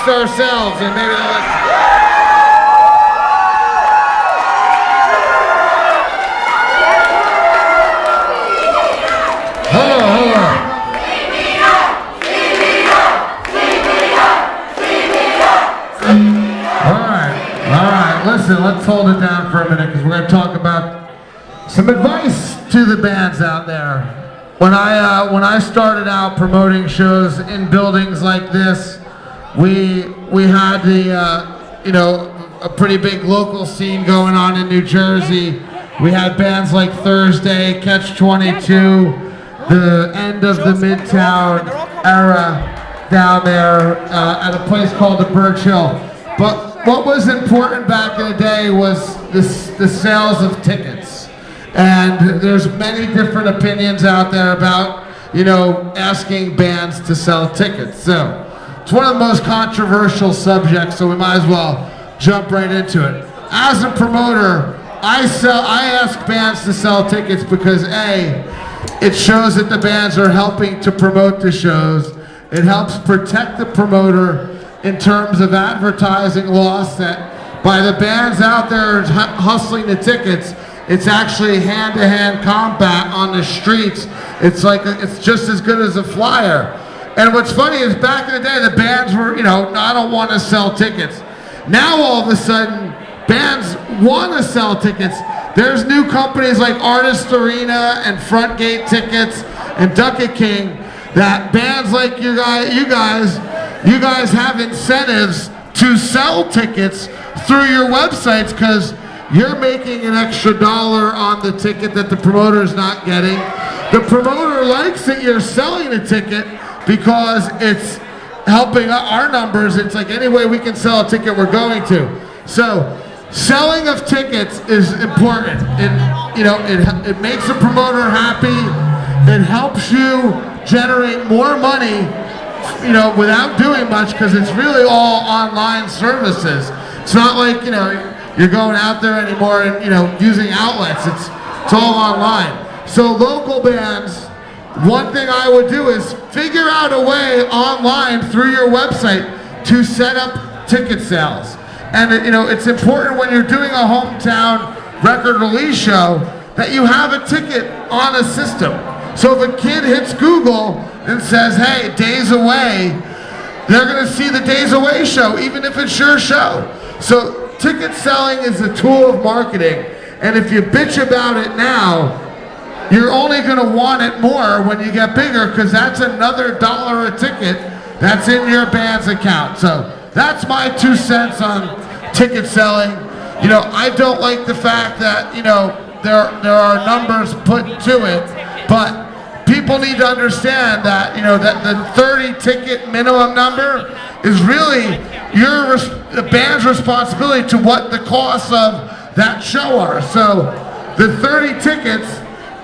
amongst ourselves, and maybe they'll Listen, let's hold it down for a minute because we're going to talk about some advice to the bands out there. When I started out promoting shows in buildings like this, we had a pretty big local scene going on in New Jersey. We had bands like Thursday, Catch 22, the end of the Midtown era down there at a place called the Birch Hill. But what was important back in the day was the sales of tickets. And there's many different opinions out there about, asking bands to sell tickets. So it's one of the most controversial subjects, so we might as well jump right into it. As a promoter, I ask bands to sell tickets because A, it shows that the bands are helping to promote the shows. It helps protect the promoter in terms of advertising loss that by the bands out there hustling the tickets, it's actually hand-to-hand combat on the streets. It's just as good as a flyer. And what's funny is back in the day, the bands were, I don't want to sell tickets. Now all of a sudden, bands want to sell tickets. There's new companies like Artist Arena and Frontgate Tickets and Ducat King that bands like you guys have incentives to sell tickets through your websites because you're making an extra $1 on the ticket that the promoter's not getting. The promoter likes that you're selling the ticket because it's helping our numbers. It's like any way we can sell a ticket, we're going to. So selling of tickets is important. It makes the promoter happy. It helps you generate more money without doing much because it's really all online services. It's not like, you're going out there anymore and, using outlets. It's all online. So local bands, one thing I would do is figure out a way online through your website to set up ticket sales. And, it's important when you're doing a hometown record release show that you have a ticket on a system. So if a kid hits Google and says, hey, Days Away, they're going to see the Days Away show, even if it's your show. So ticket selling is a tool of marketing, and if you bitch about it now, you're only going to want it more when you get bigger because that's another $1 a ticket that's in your band's account. So that's my 2 cents on ticket selling. I don't like the fact that, there are numbers put to it, but people need to understand that, that the 30 ticket minimum number is really the band's responsibility to what the costs of that show are. So the 30 tickets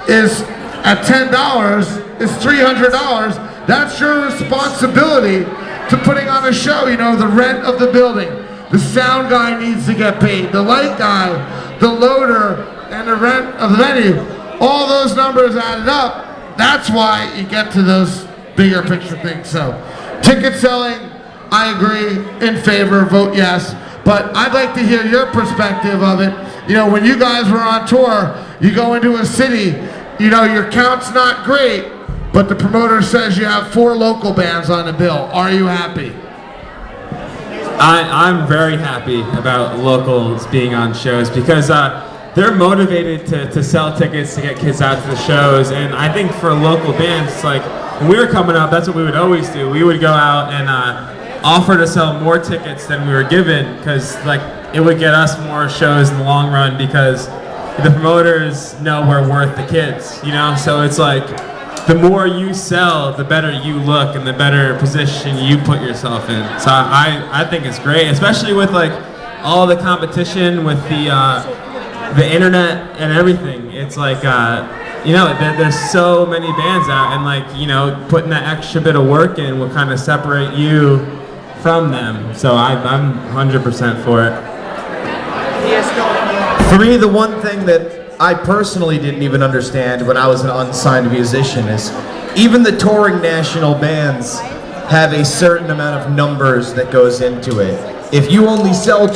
is at $10 is $300. That's your responsibility to putting on a show. The rent of the building, the sound guy needs to get paid, the light guy, the loader, and the rent of the venue. All those numbers added up. That's why you get to those bigger picture things. So ticket selling, I agree, in favor, vote yes. But I'd like to hear your perspective of it. When you guys were on tour, you go into a city, your count's not great, but the promoter says you have 4 local bands on the bill. Are you happy? I'm very happy about locals being on shows because they're motivated to sell tickets to get kids out to the shows. And I think for local bands, it's like when we were coming up, that's what we would always do. We would go out and offer to sell more tickets than we were given because it would get us more shows in the long run because the promoters know we're worth the kids, So it's like the more you sell, the better you look and the better position you put yourself in. So I think it's great, especially with all the competition with the internet and everything. It's there's so many bands out, and putting that extra bit of work in will kind of separate you from them. So I'm 100% for it. For me, the one thing that I personally didn't even understand when I was an unsigned musician is even the touring national bands have a certain amount of numbers that goes into it. If you only sell